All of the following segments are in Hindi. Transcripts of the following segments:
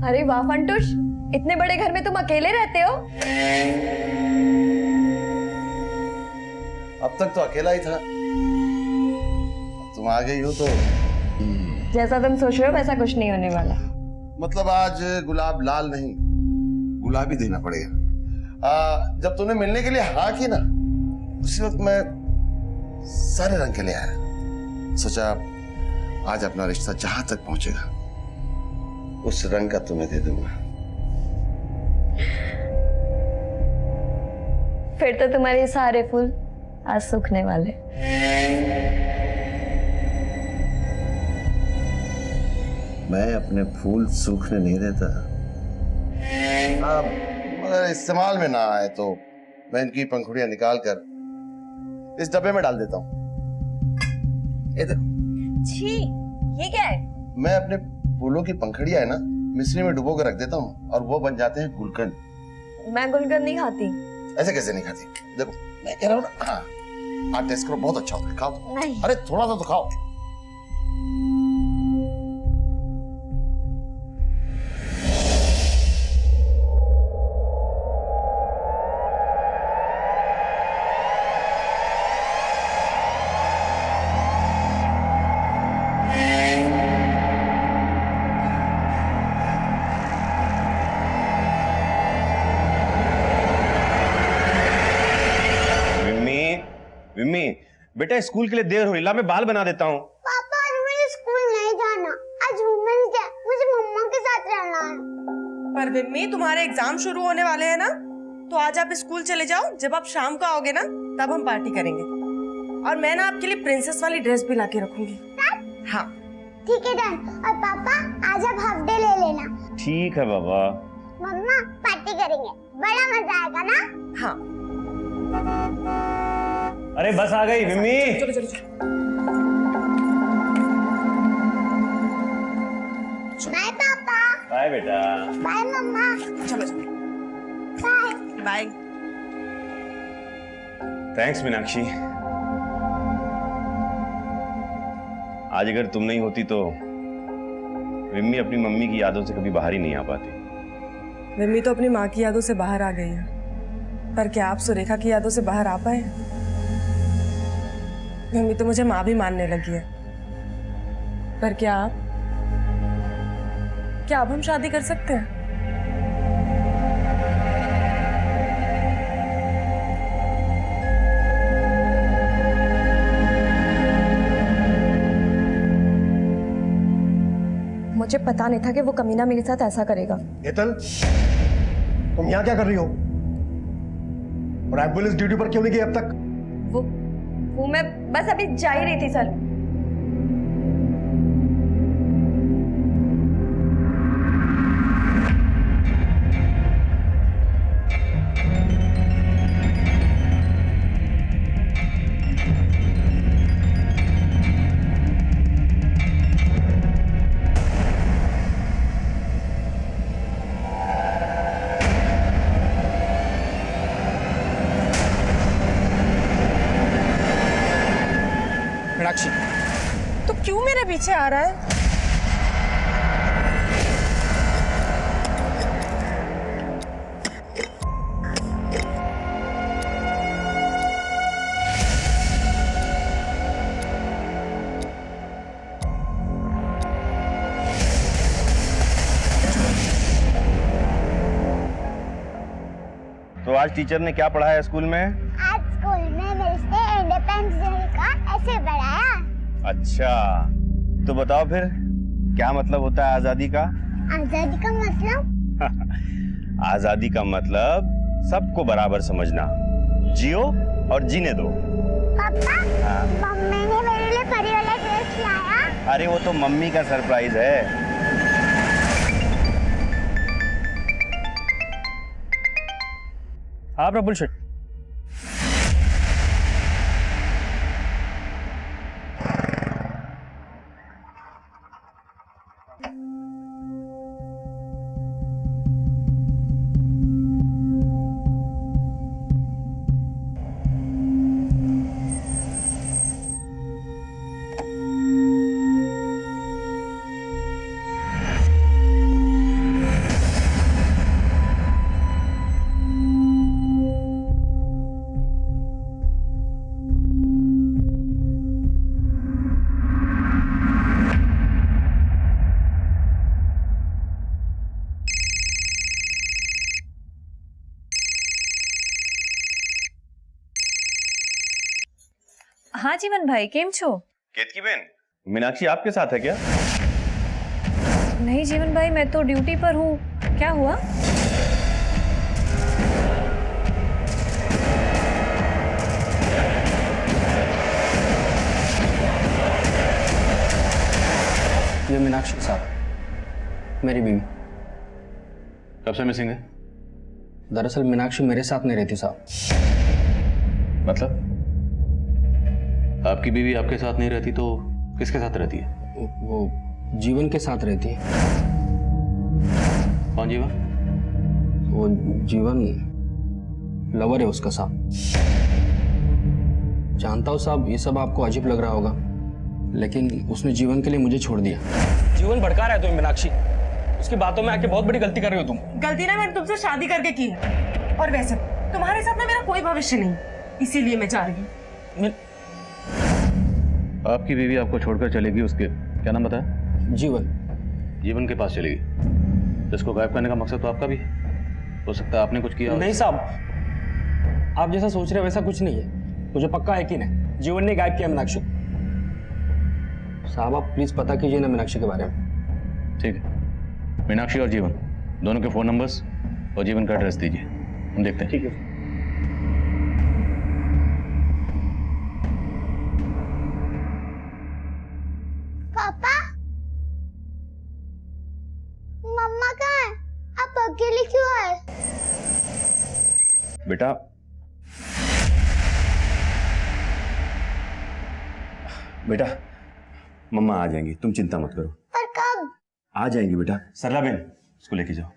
अरे वाह फंटूश, इतने बड़े घर में तुम अकेले रहते हो? अब तक तो अकेला ही था, तुम आ गई हो तो। जैसा तुम सोच रहे हो वैसा कुछ नहीं होने वाला। मतलब आज गुलाब लाल नहीं, गुलाबी देना पड़ेगा। जब तूने मिलने के लिए हाँ की ना, उसी वक्त मैं सारे रंग के लिए आया। सोचा आज अपना रिश्ता जहां तक पहुंचेगा उस रंग का तुम्हें दे दूंगा। फिर तो तुम्हारे सारे फूल आज सूखने वाले। मैं अपने फूल सूखने नहीं देता। मगर इस्तेमाल में ना आए तो मैं इनकी पंखुड़ियां निकाल कर इस डब्बे में डाल देता हूँ। ये देखो। छी, ये क्या है? मैं अपने फूलों की पंखुड़ियां है ना मिश्री में डुबो कर रख देता हूँ और वो बन जाते हैं गुलकंद। मैं गुलकंद नहीं खाती। ऐसे कैसे नहीं खाती? देखो मैं कह रहा हूँ ना, हाँ टेस्ट करो, बहुत अच्छा होता है, खाओ। नहीं। अरे थोड़ा सा तो खाओ। विम्मी, बेटा स्कूल के लिए देर हुई, ला मैं बाल बना देता हूँ। पापा आज मुझे स्कूल नहीं जाना, आज वुमेन्स डे, मुझे मम्मा के साथ रहना है। पर विम्मी तुम्हारे एग्जाम शुरू होने वाले हैं ना, तो आज आप स्कूल चले जाओ, जब आप शाम को आओगे ना तब हम पार्टी करेंगे। और मैं ना आपके लिए प्रिंसेस वाली ड्रेस भी लाके रखूंगी। हाँ ठीक है डन। और पापा आज आप हाफ डे ले लेना। ठीक है बाबा। मम्मा पार्टी करेंगे, बड़ा मजा आएगा ना? हाँ अरे बस आ गई विम्मी। चलो चलो चलो। बाय पापा। बाय बेटा। बाय मम्मा। चलो चलो बाय। बाय। थैंक्स मीनाक्षी। आज अगर तुम नहीं होती तो विम्मी अपनी मम्मी की यादों से कभी बाहर ही नहीं आ पाती। विम्मी तो अपनी माँ की यादों से बाहर आ गई है, पर क्या आप सुरेखा की यादों से बाहर आ पाए? विम्मी तो मुझे माँ भी मानने लगी है, पर क्या अब हम शादी कर सकते हैं? मुझे पता नहीं था कि वो कमीना मेरे साथ ऐसा करेगा। हेतल, तुम यहाँ क्या कर रही हो? और एम्बुलेंस ड्यूटी पर क्यों नहीं गई अब तक? वो मैं बस अभी जा ही रही थी सर। मीनाक्षी, तो क्यों मेरे पीछे आ रहा है? तो आज टीचर ने क्या पढ़ाया स्कूल में? आज स्कूल में मिलते इंडिपेंडेंस डे का ऐसे बढ़ाया। अच्छा, तो बताओ फिर क्या मतलब होता है आजादी का? आजादी का मतलब? आजादी का मतलब सबको बराबर समझना, जियो और जीने दो। पापा, हाँ। मम्मी ने मेरे लिए परी वाला ड्रेस लाया। अरे वो तो मम्मी का सरप्राइज है। हाँ प्रफुल्ल शेठ। हाँ जीवन भाई केम छो? केतकी बहन, मीनाक्षी आपके साथ है क्या? नहीं जीवन भाई, मैं तो ड्यूटी पर हूँ। क्या हुआ? ये मीनाक्षी साहब, मेरी बीवी। कब से मिसिंग है? दरअसल मीनाक्षी मेरे साथ नहीं रहती साहब। मतलब आपकी बीवी आपके साथ नहीं रहती तो किसके साथ रहती है? वो जीवन के साथ रहती है। कौन जीवन? वो जीवन लवर है उसका साहब। जानता हूँ साहब, ये सब आपको अजीब लग रहा होगा, लेकिन उसने जीवन के लिए मुझे छोड़ दिया। जीवन भड़का रहा है तुम्हें मीनाक्षी, उसकी बातों में आके बहुत बड़ी गलती कर रही हो तुम। गलती ना मैंने तुमसे शादी करके की है, और वैसे तुम्हारे साथ ना मेरा कोई भविष्य नहीं, इसीलिए मैं जा रही हूँ। आपकी बीवी आपको छोड़कर चलेगी, उसके क्या नाम बताया? जीवन। जीवन के पास चलेगी। इसको गायब करने का मकसद तो आपका भी हो सकता है, आपने कुछ किया हो। नहीं साहब, आप जैसा सोच रहे हो वैसा कुछ नहीं है। मुझे पक्का यकीन है जीवन ने गायब किया मीनाक्षी। साहब आप प्लीज पता कीजिए ना मीनाक्षी के बारे में। ठीक है, मीनाक्षी और जीवन दोनों के फोन नंबर्स और जीवन का एड्रेस दीजिए, हम देखते हैं। ठीक है। पापा, मम्मा कहाँ है? आप अकेले क्यों आए? बेटा, बेटा मम्मा आ जाएंगी, तुम चिंता मत करो। पर कब? आ जाएंगी बेटा। सरला बहन, इसको लेके जाओ।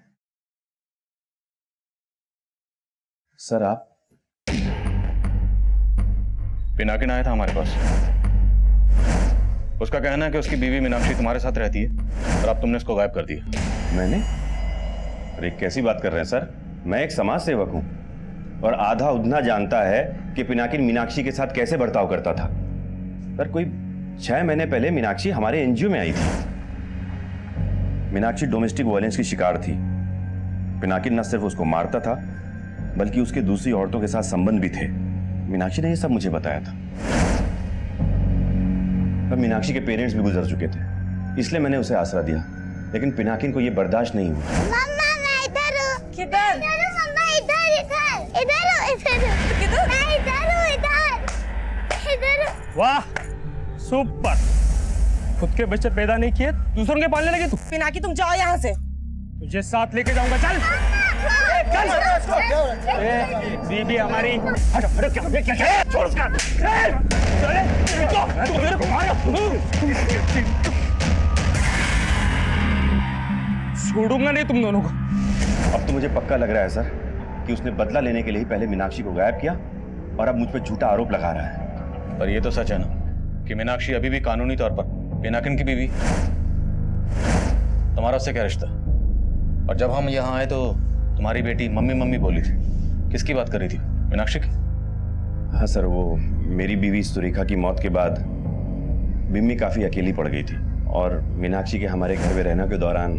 सर आप? पिनाकिन आया था हमारे पास। उसका कहना है कि उसकी बीवी मीनाक्षी तुम्हारे साथ रहती है और अब तुमने उसको गायब कर दिया। मैंने? अरे कैसी बात कर रहे हैं सर, मैं एक समाज सेवक हूं और आधा उधना जानता है कि पिनाकिन मीनाक्षी के साथ कैसे बर्ताव करता था। सर कोई 6 महीने पहले मीनाक्षी हमारे एनजीओ में आई थी। मीनाक्षी डोमेस्टिक वायलेंस की शिकार थी। पिनाकिन न सिर्फ उसको मारता था बल्कि उसके दूसरी औरतों के साथ संबंध भी थे। मीनाक्षी ने यह सब मुझे बताया था। पर मीनाक्षी के पेरेंट्स भी गुजर चुके थे, इसलिए मैंने उसे आसरा दिया, लेकिन पिनाकिन को यह बर्दाश्त नहीं हुआ। मम्मा मैं इधर हूँ। किधर? इधर हूँ मम्मा, इधर इधर इधर हूँ, इधर हूँ। किधर? मैं इधर हूँ, इधर इधर हूँ। वाह सुपर, खुद के बच्चे पैदा नहीं किए दूसरों के पालने लगे तू। पिनाकी तुम जाओ यहाँ से। तुझे साथ लेके जाऊंगा, चल बीबी हमारी। हटो हटो, क्या छोड़ उसका। तू मेरे को मारो। छोड़ूंगा नहीं तुम दोनों को। अब तो मुझे पक्का लग रहा है सर कि उसने बदला लेने के लिए ही पहले मीनाक्षी को गायब किया और अब मुझ पर झूठा आरोप लगा रहा है। पर ये तो सच है ना कि मीनाक्षी अभी भी कानूनी तौर पर पिनाकिन की बीवी। तुम्हारा उससे क्या रिश्ता? और जब हम यहाँ आए तो तुम्हारी बेटी मम्मी मम्मी बोली थी, किसकी बात कर रही थी? मीनाक्षी की? हाँ सर, वो मेरी बीवी सुरेखा की मौत के बाद बिम्मी काफी अकेली पड़ गई थी और मीनाक्षी के हमारे घर में रहने के दौरान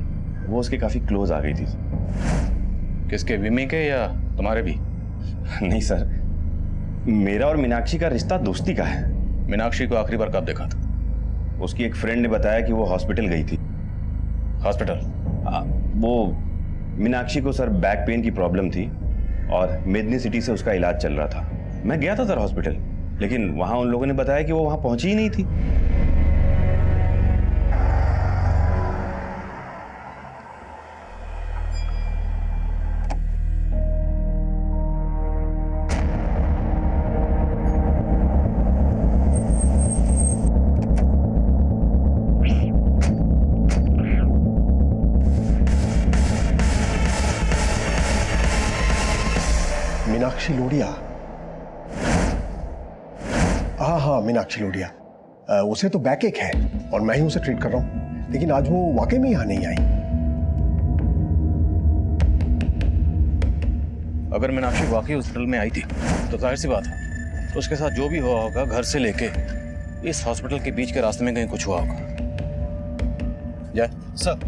वो उसके काफी क्लोज आ गई थी। किसके, बिम्मी के या तुम्हारे भी? नहीं सर, मेरा और मीनाक्षी का रिश्ता दोस्ती का है। मीनाक्षी को आखिरी बार कब देखा था? उसकी एक फ्रेंड ने बताया कि वो हॉस्पिटल गई थी। हॉस्पिटल? वो मीनाक्षी को सर बैक पेन की प्रॉब्लम थी और मेदनी सिटी से उसका इलाज चल रहा था। मैं गया था सर हॉस्पिटल, लेकिन वहां उन लोगों ने बताया कि वो वहां पहुंची ही नहीं थी। मीनाक्षी लोढ़िया? हाँ मीनाक्षी लोढ़िया। उसे तो बैक एक है और मैं ही उसे ट्रीट कर रहा हूं, लेकिन आज वो वाकई में यहां नहीं आई। अगर मीनाक्षी वाकई हॉस्पिटल में आई थी तो जाहिर सी बात है तो उसके साथ जो भी हुआ होगा, घर से लेके इस हॉस्पिटल के बीच के रास्ते में कहीं कुछ हुआ होगा। जय सर,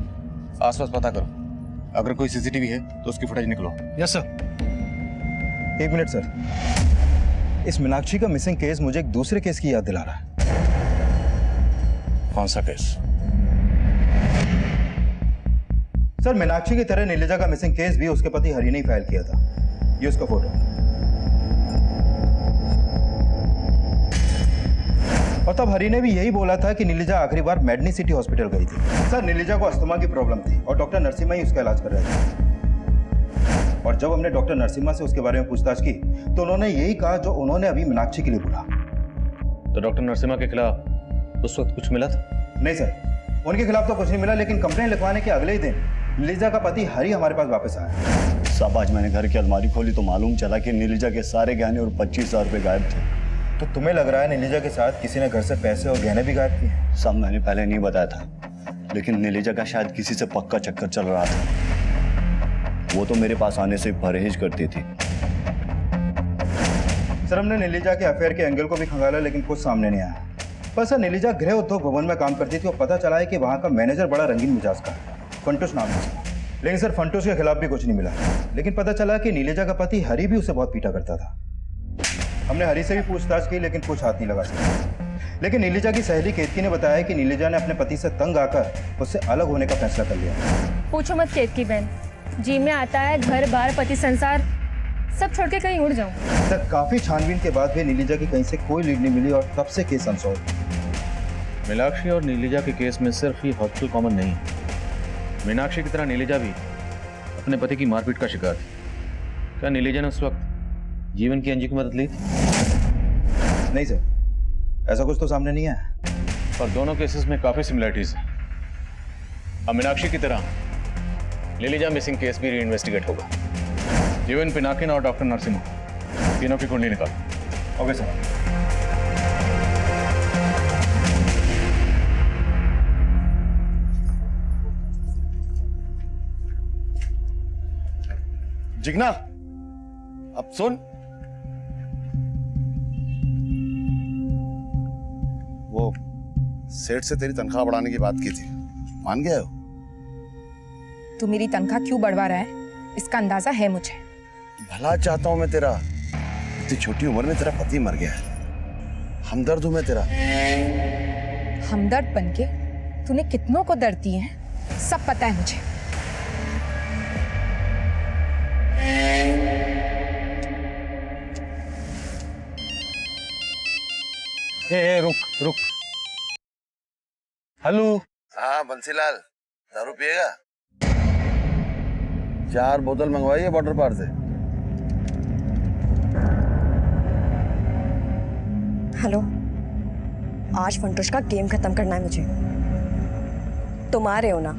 आसपास पता करो, अगर कोई सीसीटीवी है तो उसकी फुटेज निकलो। Yes sir. 1 minute sir. इस मीनाक्षी का मिसिंग केस मुझे एक दूसरे केस की याद दिला रहा है। कौन सा केस? सर, मीनाक्षी की तरह नीलिजा का मिसिंग केस भी उसके पति हरि ने ही फाइल किया था। ये उसका फोटो। और तब हरि ने भी यही बोला था कि नीलिजा आखिरी बार मेडनी सिटी हॉस्पिटल गई थी। सर, नीलिजा को अस्थमा की प्रॉब्लम थी और डॉक्टर नरसिम्हा ही उसका इलाज कर रहे थे। और जब हमने डॉक्टर नरसिम्हा से उसके बारे में पूछताछ की तो उन्होंने यही कहा जो उन्होंने अभी मीनाक्षी के लिए बोला। तो डॉक्टर नरसिम्हा के खिलाफ उस वक्त कुछ मिला था? नहीं सर, उनके खिलाफ तो कुछ नहीं मिला, लेकिन कंप्लेन लिखवाने के अगले ही दिन नीलिजा का पति हरि हमारे पास वापस आया। साहब, आज मैंने घर की अलमारी खोली तो मालूम चला कि नीलिजा के सारे गहने और 25,000 रुपये गायब थे। तो तुम्हें लग रहा है नीलिजा के साथ किसी ने घर से पैसे और गहने भी गायब किए? साहब, मैंने पहले नहीं बताया था, लेकिन नीलिजा का शायद किसी से पक्का चक्कर चल रहा था। वो तो मेरे पास आने से परहेज करती थी। सर, हमने नीलिजा के अफेयर के एंगल को भी खंगाला, लेकिन कुछ सामने नहीं आया। पर सर, नीलिजा गृह उद्योग भवन में काम करती थी और पता चला है कि वहाँ का मैनेजर बड़ा रंगीन मिजाज का है, फंटूस नाम है। लेकिन सर, फंटूस के खिलाफ भी कुछ नहीं मिला। लेकिन पता चला कि नीलिजा का पति हरि भी उसे बहुत पीटा करता था। हमने हरि से भी पूछताछ की, लेकिन कुछ हाथ नहीं लगा सका। लेकिन नीलिजा की सहेली केतकी ने बताया कि नीलिजा ने अपने पति से तंग आकर उससे अलग होने का फैसला कर लिया। पूछो मत केतकी बहन, जी में आता है घर बार पति संसार सब छोड़ के कहीं उड़ जाऊं। सर, काफी छानबीन के बाद भी नीलिजा की कहीं से कोई लीड नहीं मिली और तब से केस अनसॉल्व। मीनाक्षी और नीलिजा के केस में सिर्फ ये हॉस्पिटल कॉमन नहीं है। मीनाक्षी की तरह नीलिजा भी अपने पति की मारपीट का शिकार थी। क्या नीलिजा ने उस वक्त जीवन की अंजी की मदद ली थी? नहीं सर, ऐसा कुछ तो सामने नहीं है। और दोनों केसेस में काफी सिमिलरिटीज हैं। अब मीनाक्षी की तरह नीलिजा मिसिंग केस भी रीइन्वेस्टिगेट होगा। जीवन, पिनाकिन और डॉक्टर नरसिम्हा, तीनों की कुंडली निकाल। Okay sir. जिग्ना, अब सुन, वो सेठ से तेरी तनख्वाह बढ़ाने की बात की थी, मान गए हो? तू मेरी तनख्वाह क्यों बढ़वा रहा है, इसका अंदाजा है मुझे। भला चाहता हूं मैं तेरा। इतनी छोटी उम्र में तेरा पति मर गया है, हमदर्द हूं मैं तेरा। हमदर्द बनके तूने कितनों को दर्द दिए हैं, सब पता है मुझे। रुक रुक। हेलो। हाँ बंसीलाल, दारू पिएगा? 4 बोतल मंगवाइए वाटर पार्क से। हेलो, आज फंटूश का गेम खत्म करना है मुझे। तुम आ रहे हो ना?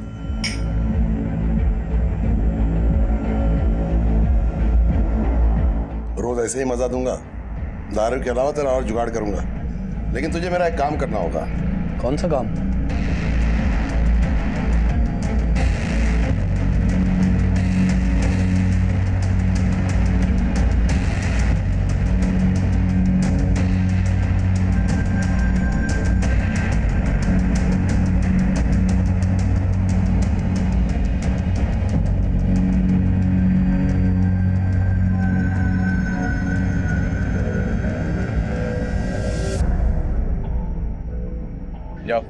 रोज ऐसे ही मजा दूंगा, दारू के अलावा तेरा और जुगाड़ करूंगा। लेकिन तुझे मेरा एक काम करना होगा। कौन सा काम? जाओ,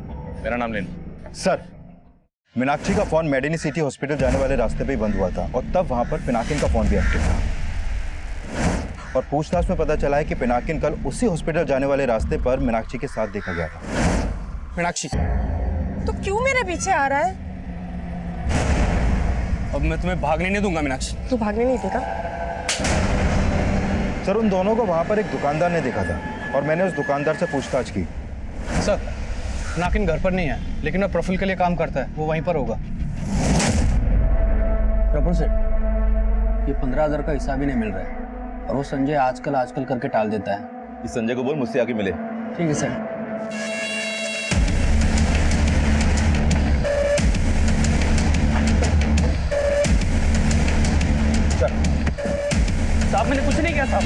मेरा नाम लेना। सर, मीनाक्षी का फोन मेडिनी सिटी हॉस्पिटल जाने वाले रास्ते पे ही बंद हुआ था और तब वहां पर पिनाकिन का फोन भी एक्टिव था। और पूछताछ में पता चला है कि पिनाकिन कल उसी हॉस्पिटल जाने वाले रास्ते पर मीनाक्षी के साथ देखा गया था। मीनाक्षी, तो क्यों मेरे पीछे आ रहा है? अब मैं तुम्हें भागने नहीं दूंगा मीनाक्षी। तू भागने नहीं देगा? सर, उन दोनों को वहां पर एक दुकानदार ने देखा था और मैंने उस दुकानदार से पूछताछ की। सर, पिनाकिन घर पर नहीं है, लेकिन वह प्रफुल्ल के लिए काम करता है, वो वहीं पर होगा। प्रफुल्ल सेठ, ये 15,000 का हिसाब ही नहीं मिल रहा है और वो संजय आजकल करके टाल देता है। इस संजय को बोल मुझसे आके मिले। ठीक है सर। साहब, मैंने कुछ नहीं किया साहब।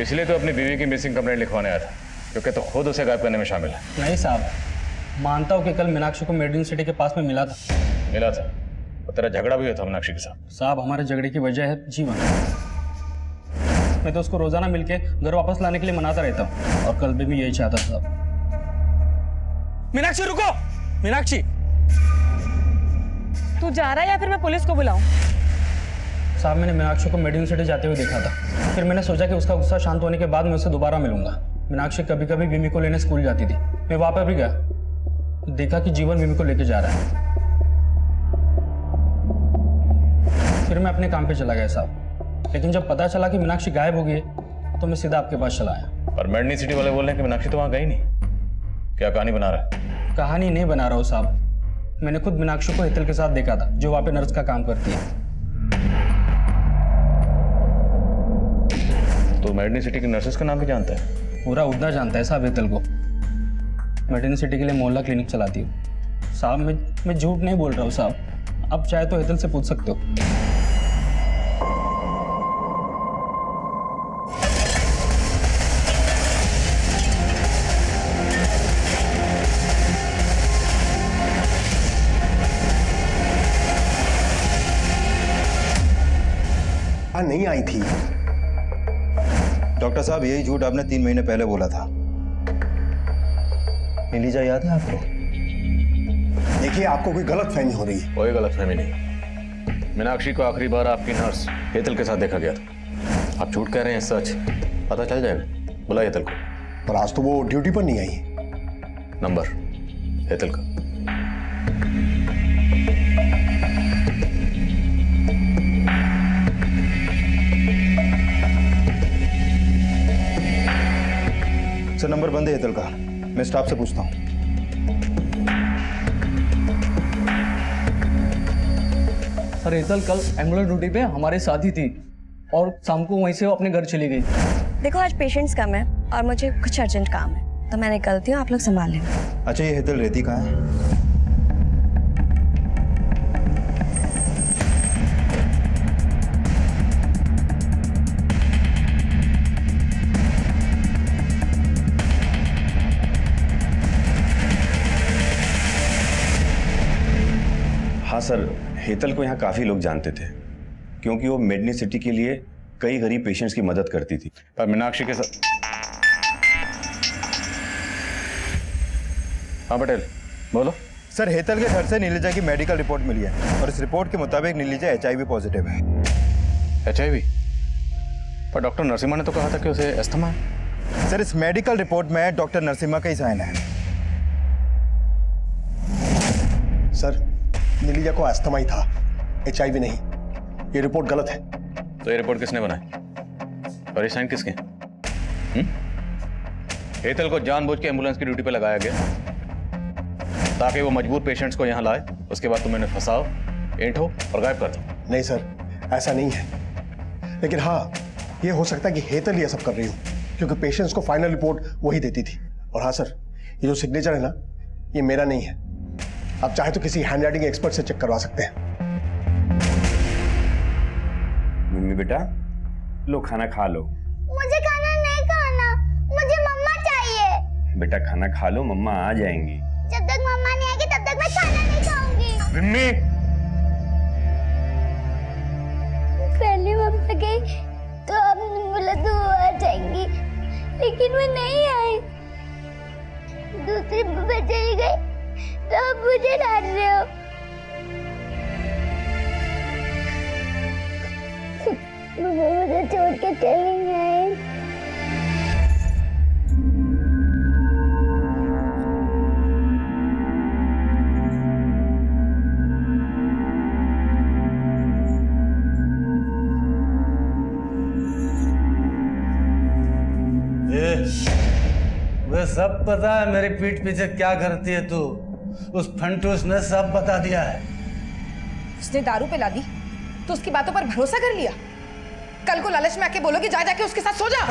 इसलिए तो अपनी बीवी की मिसिंग कंप्लेंट लिखवाने आया था, क्योंकि तो खुद उसे गायब करने में शामिल है। नहीं साहब, मानता हूँ कि कल मीनाक्षी को मेडिन सिटी के पास में मिला था। मिला था? और तेरा झगड़ा भी हुआ था मीनाक्षी के साथ? साहब, हमारे झगड़े की वजह है जीवन। मैं तो उसको रोजाना मिलके घर वापस लाने के लिए मनाता रहता हूँ, और कल भी मैं यही चाहता था। मीनाक्षी रुको, मीनाक्षी। तू जा रहा है या फिर मैं पुलिस को बुलाऊं? साहब, मैंने मीनाक्षी को मेडिकल सिटी जाते हुए देखा था। फिर मैंने सोचा कि उसका गुस्सा शांत होने के बाद मैं उससे दोबारा मिलूंगा। मीनाक्षी कभी कभी विमी को लेने स्कूल जाती थी। मैं वहां पर भी गया, देखा कि जीवन विमी को लेके जा रहा है। फिर मैं अपने काम पे चला गया साहब, लेकिन जब पता चला कि मीनाक्षी गायब हो गई तो मैं सीधा आपके पास चला आया। पर मेडनी सिटी वाले बोल रहे हैं कि मीनाक्षी तो वहां गई नहीं। क्या कहानी बना रहा है? कहानी नहीं बना रहा हूँ साहब, मैंने खुद मीनाक्षी को हेतल के साथ देखा था, जो वहां पे नर्स का काम करती है। तो मेडनी सिटी की नर्सेस का नाम भी जानता है? पूरा उतना जानता है साहब हेतल को। मेडिकल सिटी के लिए मोहल्ला क्लिनिक चलाती हूँ साहब। मैं झूठ नहीं बोल रहा हूँ साहब, आप चाहे तो हेतल से पूछ सकते हो। नहीं आई थी। डॉक्टर साहब, यही झूठ आपने 3 महीने पहले बोला था। नीलिजा याद है आपको? देखिए, आपको कोई गलतफहमी हो रही है। कोई गलतफहमी नहीं। मीनाक्षी को आखिरी बार आपकी नर्स हेतल के साथ देखा गया था। आप झूठ कह रहे हैं, सच पता चल जाएगा। बुलाइए हेतल को। पर आज तो वो ड्यूटी पर नहीं आई। नंबर हेतल का। सर, नंबर बंद है हेतल का। मैं स्टाफ से पूछता हूँ। सर, हेतल कल एम्बुलेंस ड्यूटी पे हमारे साथ ही थी और शाम को वहीं से वो अपने घर चली गई। देखो, आज पेशेंट्स कम है और मुझे कुछ अर्जेंट काम है, तो मैं निकलती हूँ, आप लोग संभाल लेना। अच्छा, ये हेतल रहती कहाँ है? हाँ सर, हेतल को यहाँ काफी लोग जानते थे, क्योंकि वो मेडनी सिटी के लिए कई गरीब पेशेंट्स की मदद करती थी। पर मीनाक्षी के साथ। हाँ पटेल, बोलो। सर, हेतल के घर से नीलिजा की मेडिकल रिपोर्ट मिली है और इस रिपोर्ट के मुताबिक नीलिजा HIV पॉजिटिव है। HIV? पर डॉक्टर नरसिम्हा ने तो कहा था कि उसे अस्थमा है। सर, इस मेडिकल रिपोर्ट में डॉक्टर नरसिम्हा का ही साइन है। सर, नीलिजा को अस्थमा ही था, HIV नहीं। ये रिपोर्ट गलत है। तो ये रिपोर्ट किसने बनाई और ये साइन किसके? हेतल को जानबूझ के एम्बुलेंस की ड्यूटी पे लगाया गया ताकि वो मजबूर पेशेंट्स को यहाँ लाए, उसके बाद तुम इन्हें फंसाओ, ऐंठो और गायब कर दो। नहीं सर, ऐसा नहीं है। लेकिन हाँ, ये हो सकता है कि हेतल ये सब कर रही हो, क्योंकि पेशेंट्स को फाइनल रिपोर्ट वही देती थी। और हाँ सर, ये जो सिग्नेचर है ना, ये मेरा नहीं है। आप चाहे तो किसी हैंड राइटिंग एक्सपर्ट से चेक करवा सकते हैं। मम्मी बेटा, लो खाना खा लो। मुझे खाना नहीं खाना, मुझे मम्मा चाहिए। बेटा खाना खा लो, मम्मा आ जाएंगी। जब तक मम्मा नहीं आएगी तब तक मैं खाना नहीं खाऊंगी। मम्मी, पहले मम्मा गई तो आपने बोला तो वो आ जाएंगी, लेकिन वो नहीं आई। दूसरी मम्मा चली गई तो आप मुझे डांट रहे हो। मम्मा मुझे छोड़ के चली गई। मुझे सब पता है मेरी पीठ पीछे क्या करती है तू। उस फंटूस ने सब बता दिया है। उसने दारू पिला दी तो उसकी बातों पर भरोसा कर लिया। कल को लालच में आके बोलोगे जा जाके उसके साथ सो जा।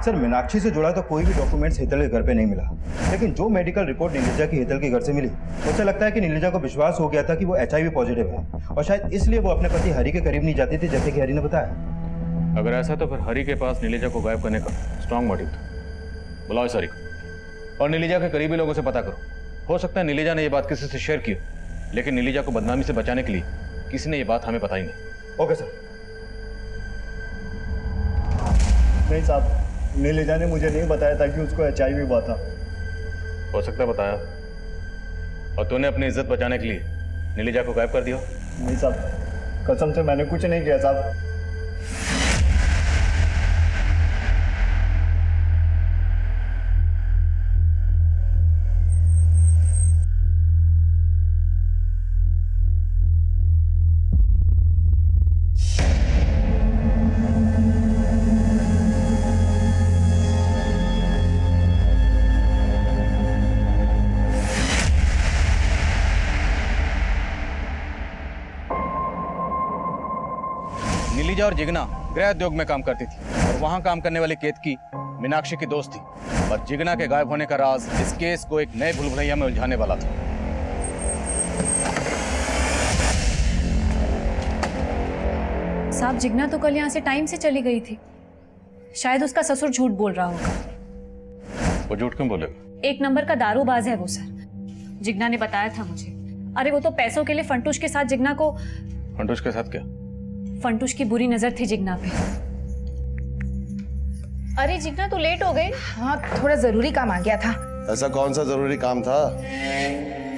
सर, मीनाक्षी से जुड़ा तो कोई भी डॉक्यूमेंट्स हेतल के घर पे नहीं मिला, लेकिन जो मेडिकल रिपोर्ट नीलिजा की हेतल के घर से मिली, उससे लगता है कि नीलिजा को विश्वास हो गया था कि वो HIV पॉजिटिव है और शायद इसलिए वो अपने पति हरि के करीब नहीं जाती थी, जैसे कि हरि ने बताया। अगर ऐसा तो फिर हरि के पास नीलिजा को गायब करने का स्ट्रॉन्ग मोटिव था। बुलाओ सॉरी को। और नीलिजा के करीबी लोगों से पता करो, हो सकता है नीलिजा ने ये बात किसी से शेयर की हो, लेकिन नीलिजा को बदनामी से बचाने के लिए किसी ने ये बात हमें बताई नहीं। Okay sir. नहीं साहब, नीलिजा ने मुझे नहीं बताया था कि उसको HIV हुआ था। हो सकता है बताया, और तूने अपनी इज्जत बचाने के लिए नीलिजा को गायब कर दिया। नहीं साहब, कसम से मैंने कुछ नहीं किया साहब। नीलिजा और जिगना गृह उद्योग में काम करती थी और वहां काम करने वाली केतकी मीनाक्षी की दोस्त थी, और जिगना के गायब होने का राज इस केस को एक नए भूलभुलैया में उलझाने वाला था। साहब जिगना तो कल यहाँ से टाइम से चली गई थी, शायद उसका ससुर झूठ बोल रहा होगा। वो झूठ क्यों बोलेगा? एक नंबर का दारूबाज है वो सर, जिगना ने बताया था मुझे। अरे वो तो पैसों के लिए फंटूश के साथ जिगना को। फंटूश के साथ क्या? फंटूश की बुरी नजर थी जिगना पे। अरे जिगना तो लेट हो गई। हाँ, थोड़ा जरूरी काम आ गया था। ऐसा कौन सा जरूरी काम था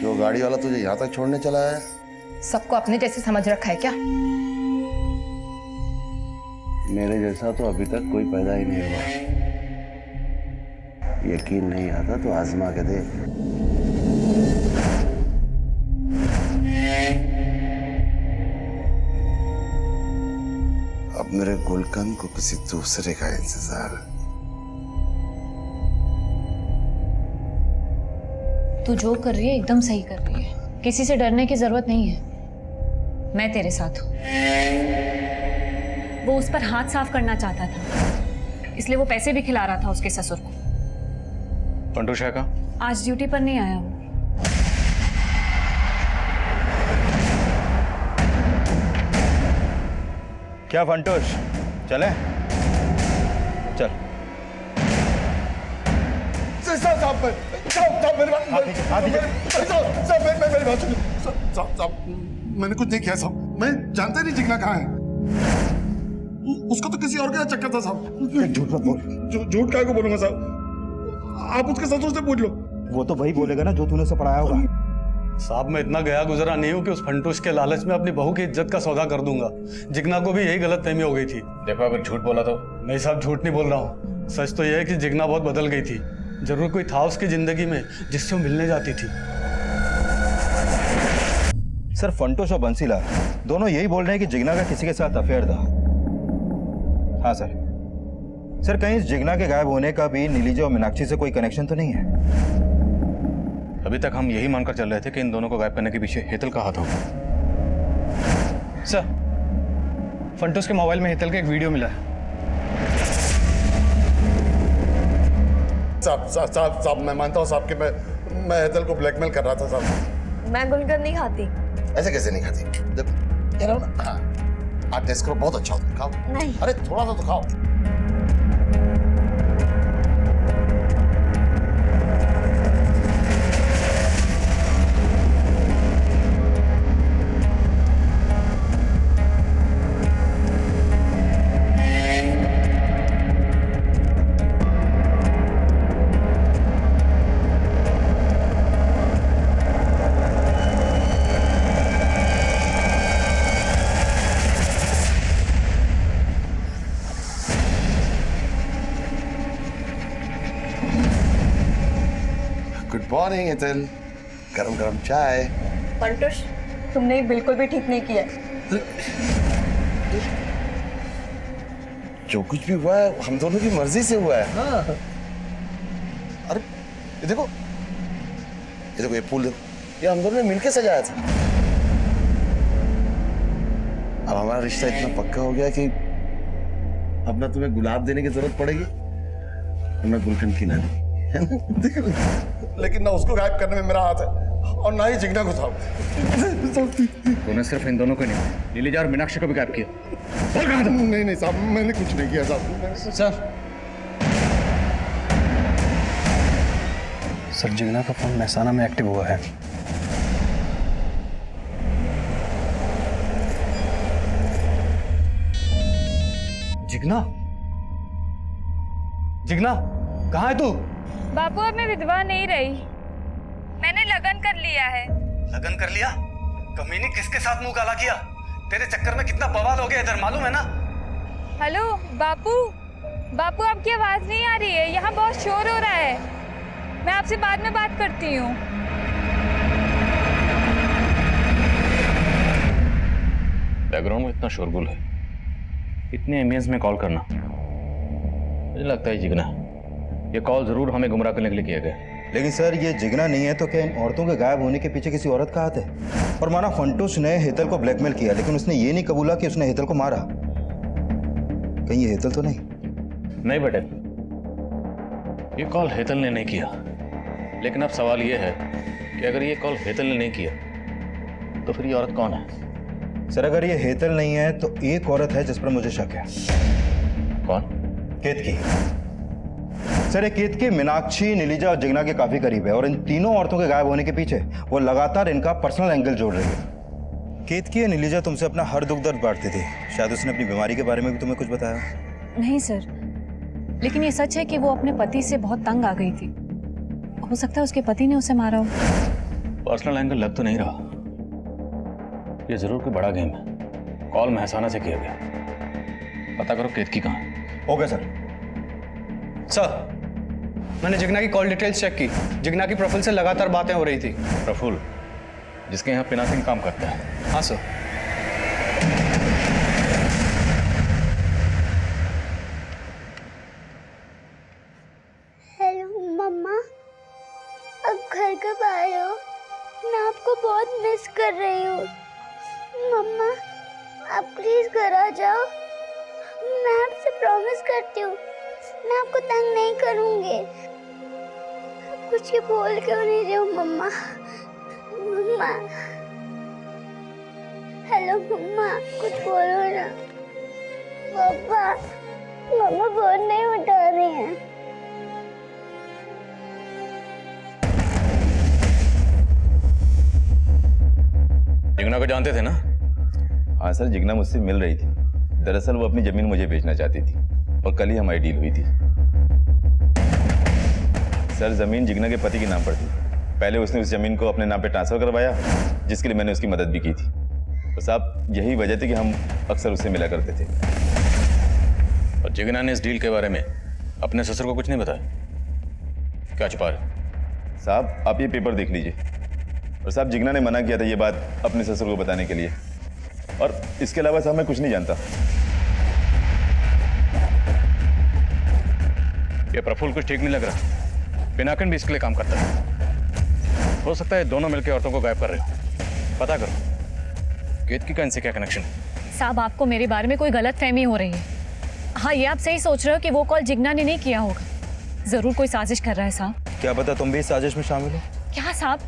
जो गाड़ी वाला तुझे यहाँ तक छोड़ने चला है? सबको अपने जैसे समझ रखा है क्या? मेरे जैसा तो अभी तक कोई पैदा ही नहीं हुआ। यकीन नहीं आता तो आजमा के देख। अब मेरे गुलकंद को किसी दूसरे का इंतजार है। तू जो कर रही है एकदम सही कर रही है, किसी से डरने की जरूरत नहीं है। मैं तेरे साथ हूं। वो उस पर हाथ साफ करना चाहता था, इसलिए वो पैसे भी खिला रहा था उसके ससुर को। फंटूश है कहाँ? आज ड्यूटी पर नहीं आया वो। क्या फंटूश, चले? चल। मेरी बात सुनो। साहब मैंने कुछ नहीं किया साहब, मैं जानता ही नहीं जिगना कहाँ है। उसको तो किसी और का चक्कर था साहब। झूठ मत बोल। झूठ काहे को बोलूंगा साहब? आप उसके ससुर से पूछ लो। वो तो वही बोलेगा ना जो तूने उसे पढ़ाया होगा। साहब मैं इतना गया गुजरा नहीं हूँ कि उस फंटूश के लालच में अपनी बहू की इज्जत का सौदा कर दूंगा। जिगना को भी यही गलतफहमी हो गई थी। देखो अगर झूठ बोला तो? नहीं साहब, झूठ नहीं बोल रहा हूँ। सच तो यह है कि जिगना बहुत बदल गई थी। जरूर कोई था उसकी जिंदगी में जिससे वो मिलने जाती थी। सर फंटूश और बंसीलाल दोनों यही बोल रहे हैं कि जिगना का किसी के साथ अफेयर था। हाँ सर। सर कहीं इस जिगना के गायब होने का भी नीलिजा और मीनाक्षी से कोई कनेक्शन तो नहीं है? अभी तक हम यही मानकर चल रहे थे कि इन दोनों को गायब करने के पीछे हेतल का हाथ होगा। सर, फंटूश के मोबाइल में हेतल का एक वीडियो मिला है। साहब मैं मानता हूँ साहब कि मैं हेतल को ब्लैकमेल कर रहा था साहब। मैं गुलकंद नहीं खाती। ऐसे कैसे नहीं खाती? देखो कह रहा हूँ ना। हाँ आप टेस्ट करो, बहुत अच्छा होता है, खाओ। नहीं। अरे थोड़ा सा तो खाओ। गुड मॉर्निंग हेतल, गरम गरम चाय। फंटूश, तुमने बिल्कुल भी ठीक नहीं किया। जो कुछ भी हुआ है हम दोनों की मर्जी से हुआ है। हाँ। अरे ये देखो, ये फूल देखो, ये हम दोनों ने मिलके सजाया था। अब हमारा रिश्ता इतना पक्का हो गया कि अब ना तुम्हें गुलाब देने की जरूरत पड़ेगी और ना गुलकंद की नानी। लेकिन ना उसको गायब करने में मेरा हाथ है और ना ही जिगना को था। तूने सिर्फ इन दोनों को नहीं, नीलिजा और मीनाक्षी को भी गायब किया। नहीं साहब, मैंने कुछ नहीं किया साहब। सर, सर जिग्ना का फोन महसाना में एक्टिव हुआ है। जिग्ना, जिग्ना कहाँ है तू? बापू अब मैं विधवा नहीं रही, मैंने लगन कर लिया है। लगन कर लिया? कमीनी किसके साथ मुंह काला किया? तेरे चक्कर में कितना बवाल हो गया इधर, मालूम है ना? हेलो बापू, बापू आपकी आवाज नहीं आ रही है, यहाँ बहुत शोर हो रहा है। मैं आपसे बाद में बात करती हूँ। बैकग्राउंड में इतना शोरगुल है, इतने एमबीएंस में कॉल करना, मुझे लगता है जिग्ना, ये कॉल जरूर हमें गुमराह करने के लिए किया गया। लेकिन सर ये जिग्ना नहीं है तो क्या इन औरतों के गायब होने के पीछे किसी औरत का हाथ है? और माना फंटूश ने हेतल को ब्लैकमेल किया, लेकिन उसने ये नहीं कबूला कि उसने हेतल को मारा। कहीं ये हेतल तो नहीं? नहीं बेटे, ये कॉल हेतल ने नहीं किया। लेकिन अब सवाल ये है कि अगर ये कॉल हेतल ने नहीं किया तो फिर ये औरत कौन है? सर अगर ये हेतल नहीं है तो एक औरत है जिस पर मुझे शक है। कौन? केतकी। सर ये केतकी मीनाक्षी, नीलिजा और जिग्ना के काफी करीब है, और इन तीनों औरतों के गायब होने के पीछे वो लगातार इनका पर्सनल एंगल जोड़ रही है। केतकी या नीलिजा तुमसे अपना हर दुख दर्द बांटती थी, शायद उसने अपनी बीमारी के बारे में भी तुम्हें कुछ बताया? नहीं सर, लेकिन ये सच है कि वो अपने पति से बहुत तंग आ गई थी। हो सकता है उसके पति ने उसे मारा हो। पर्सनल एंगल लग तो नहीं रहा, ये जरूर कोई बड़ा गेम है। कॉल महसाना से किया गया, पता करो केतकी कहाँ है। Okay sir. सर मैंने जिग्ना की कॉल डिटेल्स चेक की, जिग्ना की प्रफुल्ल से लगातार बातें हो रही थी। प्रफुल्ल, जिसके यहाँ पिनाकिन काम करता है? हाँ सर। हेलो मम्मा, अब घर कब आ रहे हो? मैं आपको बहुत मिस कर रही हूँ। मम्मा आप प्लीज घर आ जाओ, मैं आपसे प्रॉमिस करती हूँ मैं आपको तंग नहीं करूँगी। आप कुछ भी बोल क्यों नहीं रहे हो मम्मा? मम्मा हेलो मम्मा, कुछ बोलो ना। पापा, मम्मा फोन नहीं उठा रही हैं। जिग्ना को जानते थे ना? हाँ सर, जिग्ना मुझसे मिल रही थी। दरअसल वो अपनी जमीन मुझे बेचना चाहती थी और कल ही हमारी डील हुई थी। सर जमीन जिग्ना के पति के नाम पर थी। पहले उसने उस जमीन को अपने नाम पे ट्रांसफर करवाया, जिसके लिए मैंने उसकी मदद भी की थी। तो साहब यही वजह थी कि हम अक्सर उससे मिला करते थे। और जिग्ना ने इस डील के बारे में अपने ससुर को कुछ नहीं बताया? क्या छुपा रहे? साहब आप ये पेपर देख लीजिए। और साहब जिग्ना ने मना किया था ये बात अपने ससुर को बताने के लिए, और इसके अलावा साहब मैं कुछ नहीं जानता। ये प्रफुल्ल कुछ ठीक नहीं लग रहा। पिनाकिन भी इसके लिए काम करता है। हो सकता है दोनों मिलकर औरतों को गायब कर रहे हो। पता करो केतकी का इनसे क्या कनेक्शन है। साहब आपको मेरे बारे में कोई गलतफहमी हो रही है। हाँ ये आप सही सोच रहे हो कि वो कॉल जिग्ना ने नहीं किया होगा। जरूर कोई साजिश कर रहा है साहब। क्या पता तुम भी इस साजिश में शामिल हो? क्या साहब,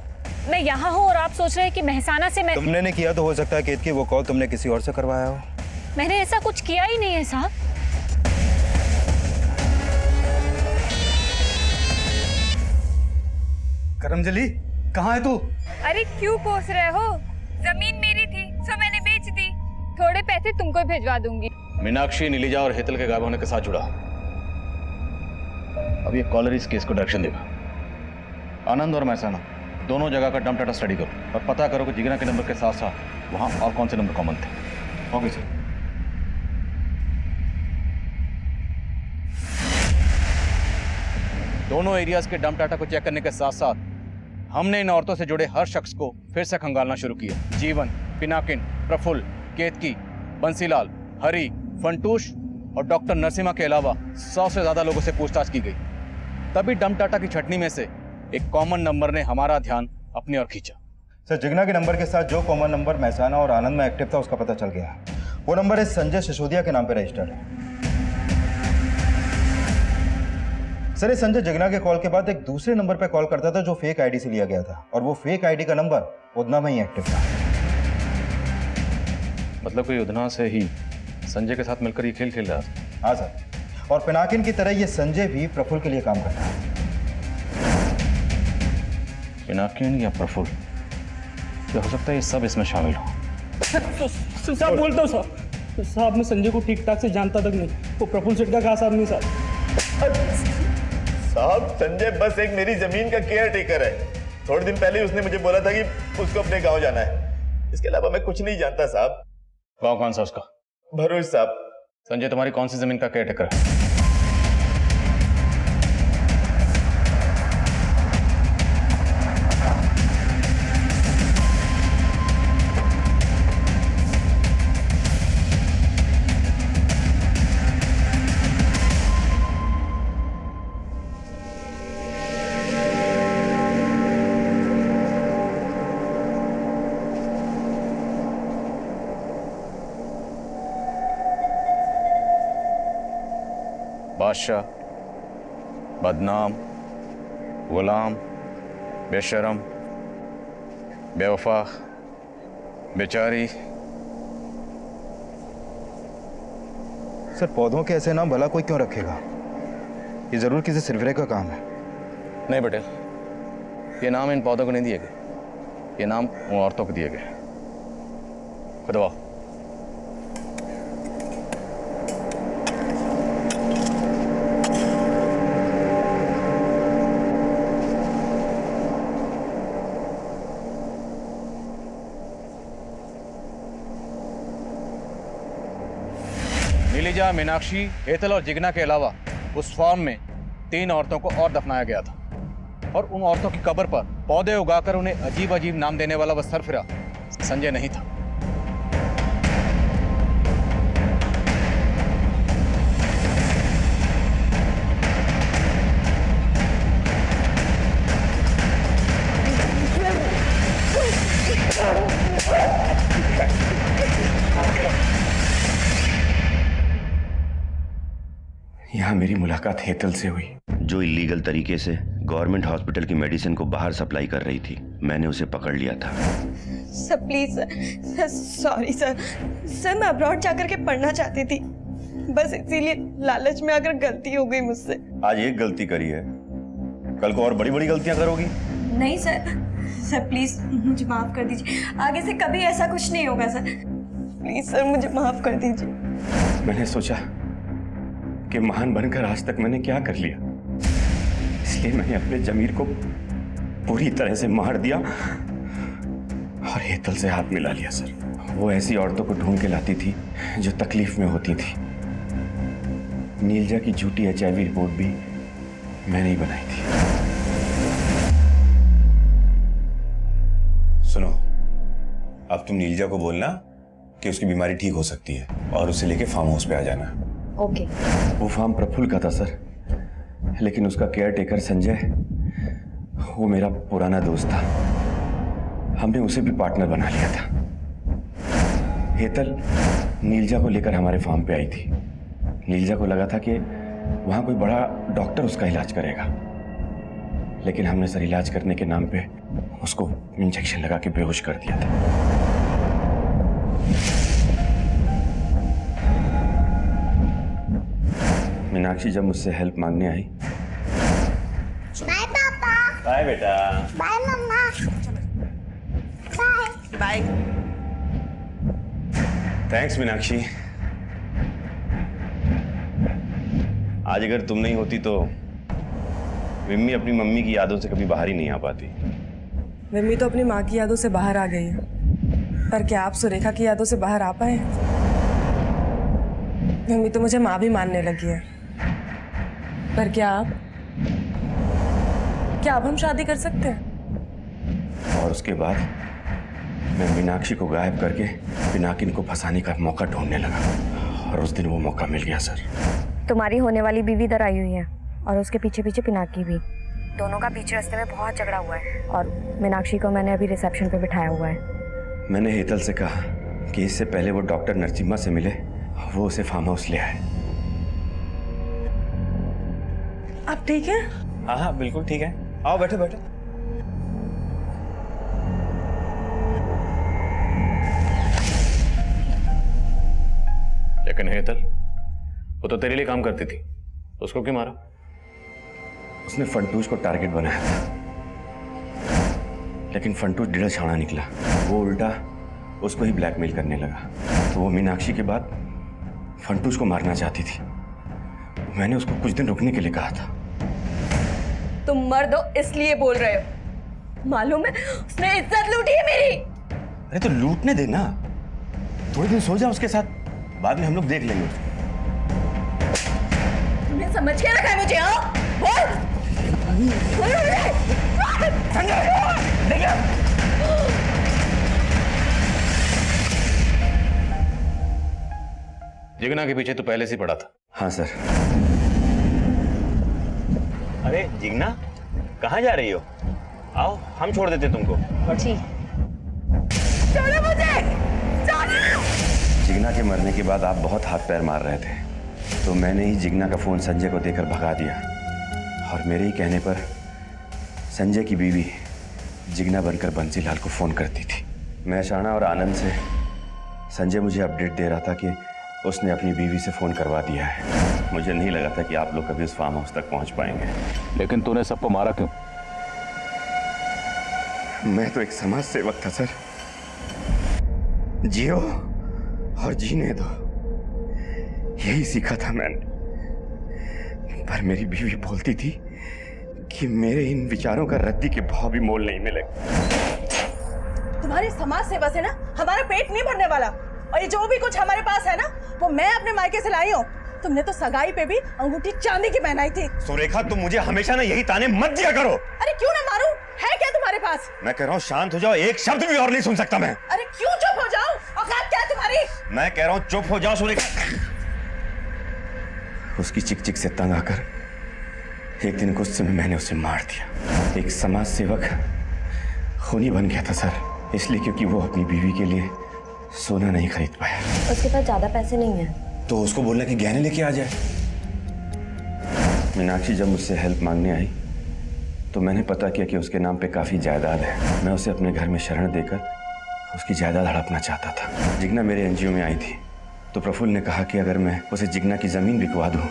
मैं यहाँ हूँ और आप सोच रहे हैं कि महसाना से मैं... तुमने नहीं किया तो हो सकता है केतकी वो कॉल तुमने किसी और से करवाया हो। मैंने ऐसा कुछ किया ही नहीं है साहब। करमजली कहाँ है तू? अरे क्यों कोस रहे हो? जमीन मेरी थी सो मैंने बेच दी, थोड़े पैसे तुमको भिजवा दूंगी। मीनाक्षी, नीलिजा और हेतल के गायब होने के साथ जुड़ा। अब ये कॉलर इस केस को डायरेक्शन देगा। आनंद और महसाना दोनों जगह का डंप डाटा स्टडी करो और पता करो कि जिग्ना के नंबर के साथ साथ वहां और कौन से नंबर कॉमन थे। Okay sir. दोनों एरियाज के डंप डाटा को चेक करने के साथ साथ हमने इन औरतों से जुड़े हर शख्स को फिर से खंगालना शुरू किया। जीवन, पिनाकिन, प्रफुल्ल, केतकी, बंसीलाल, हरी, फंटूश और डॉक्टर नरसिम्हा के अलावा 100 से ज्यादा लोगों से पूछताछ की गई। तभी डंप डाटा की छटनी में से एक कॉमन नंबर ने हमारा ध्यान अपनी ओर खींचा। सर जिग्ना के नंबर के साथ जो कॉमन नंबर महसाना और आनंद में एक्टिव था उसका पता चल गया। वो नंबर है संजय सिसोदिया के नाम पे रजिस्टर्ड है। सर ये संजय जिग्ना के कॉल के बाद एक दूसरे नंबर पे कॉल करता था जो फेक आईडी से लिया गया था, और वो फेक आईडी का नंबर उधना में ही एक्टिव था। मतलब कोई उधना से ही संजय के साथ मिलकर ये खेल खेल रहा था। हाँ सर, और पिनाकिन की तरह ये संजय भी प्रफुल्ल के लिए काम करता है। पिनाकिन या प्रफुल्ल, क्या हो सकता है ये सब इसमें शामिल हो। साहब बोलता हूँ साहब मैं संजय को ठीक ठाक से जानता तक नहीं, वो प्रफुल्ल सेठ का खास आदमी साहब। साहब संजय बस एक मेरी जमीन का केयर टेकर है। थोड़े दिन पहले उसने मुझे बोला था कि उसको अपने गांव जाना है। इसके अलावा मैं कुछ नहीं जानता साहब। गाँव कौन सा उसका? भरूच साहब। संजय तुम्हारी कौन सी जमीन का केयरटेकर है? बादशाह, बदनाम, गुलाम, बेशरम, बेवफा, बेचारी। सर पौधों के ऐसे नाम भला कोई क्यों रखेगा? ये जरूर किसी सिरफिरे का काम है। नहीं बेटे, ये नाम इन पौधों को नहीं दिए गए, ये नाम उन औरतों को दिए गए। खुदवा नीलिजा, मीनाक्षी, हेतल और जिग्ना के अलावा उस फॉर्म में 3 औरतों को और दफनाया गया था, और उन औरतों की कब्र पर पौधे उगाकर उन्हें अजीब अजीब नाम देने वाला वह सरफिरा संजय नहीं था। यहाँ मेरी मुलाकात हेतल से हुई, जो इलीगल तरीके से गवर्नमेंट हॉस्पिटल की मेडिसिन को बाहर सप्लाई कर रही थी। मैंने उसे पकड़ लिया था। Sir please sir, sorry sir. Sir मैं अब्रॉड जाकर के पढ़ना चाहती थी, बस इसीलिए लालच में आकर गलती हो गई मुझसे। आज एक गलती करी है, कल को और बड़ी बड़ी गलतियां करोगी। नहीं सर, सर प्लीज मुझे माफ कर दीजिए, आगे से कभी ऐसा कुछ नहीं होगा सर। प्लीज सर मुझे माफ कर दीजिए। मैंने सोचा कि महान बनकर आज तक मैंने क्या कर लिया, इसलिए मैंने अपने जमीर को पूरी तरह से मार दिया और हेतल से हाथ मिला लिया। सर, वो ऐसी औरतों को ढूंढ के लाती थी जो तकलीफ में होती थी। नीलजा की झूठी HIV रिपोर्ट भी मैंने ही बनाई थी। सुनो, अब तुम नीलजा को बोलना कि उसकी बीमारी ठीक हो सकती है और उसे लेके फार्म हाउस पे आ जाना। ओके। वो फार्म प्रफुल्ल का था सर, लेकिन उसका केयर टेकर संजय, वो मेरा पुराना दोस्त था। हमने उसे भी पार्टनर बना लिया था। हेतल नीलजा को लेकर हमारे फार्म पे आई थी। नीलजा को लगा था कि वहां कोई बड़ा डॉक्टर उसका इलाज करेगा, लेकिन हमने सर इलाज करने के नाम पे उसको इंजेक्शन लगा के बेहोश कर दिया था। मीनाक्षी जब मुझसे हेल्प मांगने आई। बाय पापा। बाय बेटा। बाय मम्मा। बाय। बाय। थैंक्स मीनाक्षी। आज अगर तुम नहीं होती तो विम्मी अपनी मम्मी की यादों से कभी बाहर ही नहीं आ पाती। विम्मी तो अपनी माँ की यादों से बाहर आ गई है, पर क्या आप सुरेखा की यादों से बाहर आ पाए? विम्मी तो मुझे माँ भी मानने लगी है, पर क्या आप हम शादी कर सकते हैं? और उसके बाद मैं मीनाक्षी को गायब करके पिनाकिन को फंसाने का मौका ढूंढने लगा, और उस दिन वो मौका मिल गया सर। तुम्हारी होने वाली बीवी इधर आई हुई है, और उसके पीछे पीछे पिनाकी भी। दोनों का बीच रास्ते में बहुत झगड़ा हुआ है, और मीनाक्षी को मैंने अभी रिसेप्शन पे बिठाया हुआ है। मैंने हेतल से कहा कि इससे पहले वो डॉक्टर नरसिम्हा से मिले, वो उसे फार्म हाउस ले आए। आप ठीक हैं? हाँ हाँ बिल्कुल ठीक है, आओ बैठो बैठो। लेकिन हेतल, वो तो तेरे लिए काम करती थी, उसको क्यों मारा? उसने फंटूश को टारगेट बनाया था। लेकिन फंटूस डेढ़ छाना निकला। वो उल्टा उसको ही ब्लैकमेल करने लगा। तो वो मीनाक्षी के बाद फंटूस को मारना चाहती थी। मैंने उसको कुछ दिन रुकने के लिए कहा था। तुम मर्द हो इसलिए बोल रहे हो। मालूम है उसने इज्जत लूटी है मेरी। अरे तो लूटने देना, थोड़े दिन सो जा उसके साथ, बाद में हम लोग देख लेंगे उसको। तुमने समझ के रखा है मुझे? हाँ बोल। जिग्ना के पीछे तो पहले से पड़ा था। हाँ सर। अरे जिग्ना, कहाँ जा रही हो? आओ हम छोड़ देते तुमको। ठीक। छोड़ो मुझे, छोड़ो। जिग्ना के मरने के बाद आप बहुत हाथ पैर मार रहे थे, तो मैंने ही जिग्ना का फोन संजय को देकर भगा दिया। और मेरे ही कहने पर संजय की बीवी जिग्ना बनकर बंसीलाल को फोन करती थी। मैं शाना और आनंद से संजय मुझे अपडेट दे रहा था कि उसने अपनी बीवी से फोन करवा दिया है। मुझे नहीं लगा था कि आप लोग कभी उस फार्म हाउस तक पहुंच पाएंगे। लेकिन तूने सबको मारा क्यों? मैं तो एक समाज सेवक था सर। जियो और जीने दो, यही सीखा था मैंने। पर मेरी बीवी बोलती थी कि मेरे इन विचारों का रद्दी के भाव भी मोल नहीं मिलेगा। तुम्हारी समाज सेवा से ना हमारा पेट नहीं भरने वाला। और ये जो भी कुछ हमारे पास है ना, वो मैं अपने मायके से लाई हूँ। तुमने तो सगाई पे भी अंगूठी चांदी की पहनाई थी। सुरेखा, तुम मुझे हमेशा ना यही ताने मत दिया करो। अरे क्यों ना मारूं? है क्या तुम्हारे पास? मैं कह रहा हूँ शांत हो जाओ, एक शब्द भी और नहीं सुन सकता मैं। अरे क्यों चुप हो जाओ? औकात क्या है तुम्हारी? मैं कह रहा हूँ चुप हो जाओ सुरेखा। उसकी चिक चिक से तंग आकर एक दिन गुस्से में मैंने उसे मार दिया। एक समाज सेवक खूनी बन गया था सर, इसलिए क्योंकि वो अपनी बीवी के लिए सोना नहीं खरीद पाया। उसके पास ज्यादा पैसे नहीं है, तो उसको बोलना कि गहने लेके आ जाए। मीनाक्षी जब मुझसे हेल्प मांगने आई तो मैंने पता किया कि उसके नाम पे काफी जायदाद है। मैं उसे अपने घर में शरण देकर उसकी जायदाद हड़पना चाहता था। जिग्ना मेरे एनजीओ में आई थी तो प्रफुल्ल ने कहा कि अगर मैं उसे जिग्ना की जमीन बिकवा दूं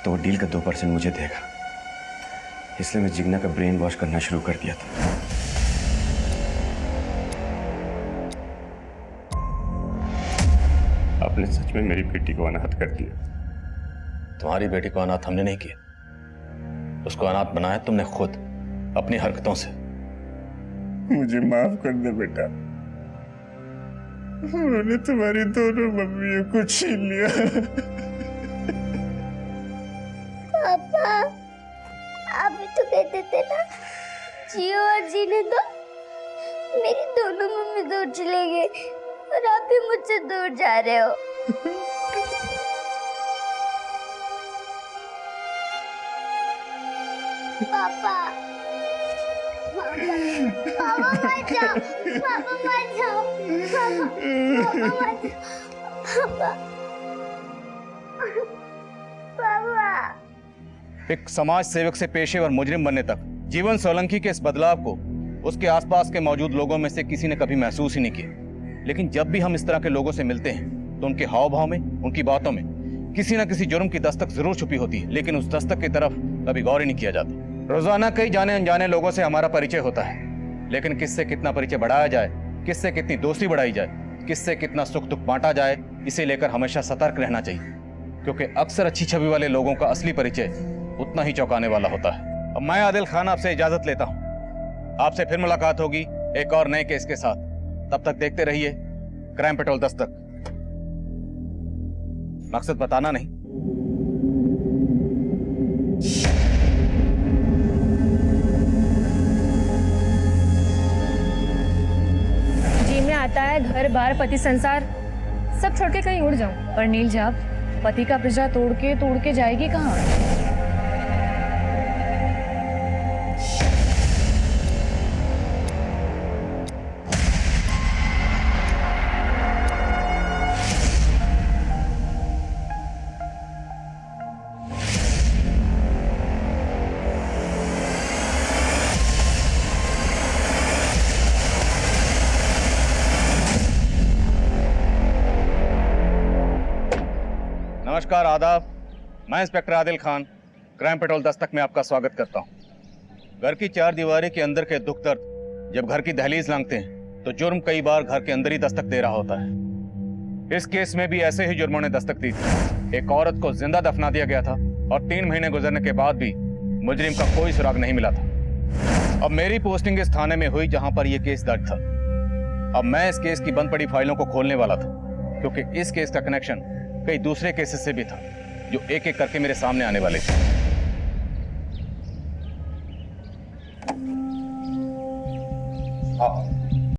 तो वो डील का 2% मुझे देगा। इसलिए मैं जिग्ना का ब्रेन वॉश करना शुरू कर दिया था। आपने सच में मेरी बेटी को अनाथ कर दिया। तुम्हारी बेटी को अनाथ हमने नहीं किया, उसको अनाथ बनाया तुमने खुद अपनी हरकतों से। मुझे माफ कर दे बेटा, उन्होंने तुम्हारी दोनों मम्मियों को छीन लिया। पापा, आप भी तो कहते थे ना जियो और जीने दो। मेरी दोनों मम्मी दूर चले गए और आप भी मुझसे दूर जा रहे हो। पापा, पापा मत जाओ, पापा मत जाओ, पापा मत जाओ, पापा। एक समाज सेवक से पेशेवर मुजरिम बनने तक जीवन सोलंकी के इस बदलाव को उसके आसपास के मौजूद लोगों में से किसी ने कभी महसूस ही नहीं किया। लेकिन जब भी हम इस तरह के लोगों से मिलते हैं तो उनके हाव भाव में, उनकी बातों में किसी न किसी जुर्म की दस्तक जरूर छुपी होती है, लेकिन उस दस्तक की तरफ कभी गौर ही नहीं किया जाता। रोजाना कई जाने अनजाने लोगों से हमारा परिचय होता है, लेकिन किससे कितना परिचय बढ़ाया जाए, किससे कितनी दोस्ती बढ़ाई जाए, किससे कितना सुख दुख बांटा जाए, इसे लेकर हमेशा सतर्क रहना चाहिए, क्योंकि अक्सर अच्छी छवि वाले लोगों का असली परिचय उतना ही चौंकाने वाला होता है। अब मैं आदिल खान आपसे इजाजत लेता हूँ। आपसे फिर मुलाकात होगी एक और नए केस के साथ। तब तक देखते रहिए क्राइम पेट्रोल दस्तक। मकसद बताना नहीं। जी में आता है घर बार पति संसार सब छोड़ के कहीं उड़ जाऊं, पर नील जाब पति का पिंजरा तोड़ के जाएगी कहाँ? नमस्कार, आदाब। मैं inspector Adil Khan crime petrol Dastak में आपका स्वागत करता हूं। घर की चार दीवारी के अंदर के दुख दर्द जब घर की दहलीज लांघते हैं तो जुर्म कई बार घर के अंदर ही दस्तक दे रहा होता है। इस केस में भी ऐसे ही जुर्मों ने दस्तक दी थी। एक औरत को जिंदा दफना दिया गया था और 3 महीने गुजरने के बाद भी मुजरिम का कोई सुराग नहीं मिला था। अब मेरी पोस्टिंग इस थाने में हुई जहां पर यह केस दर्ज था। अब मैं इस केस की बंद पड़ी फाइलों को खोलने वाला था, क्योंकि इस केस का कनेक्शन कई दूसरे केसेस से भी था जो एक एक करके मेरे सामने आने वाले थे।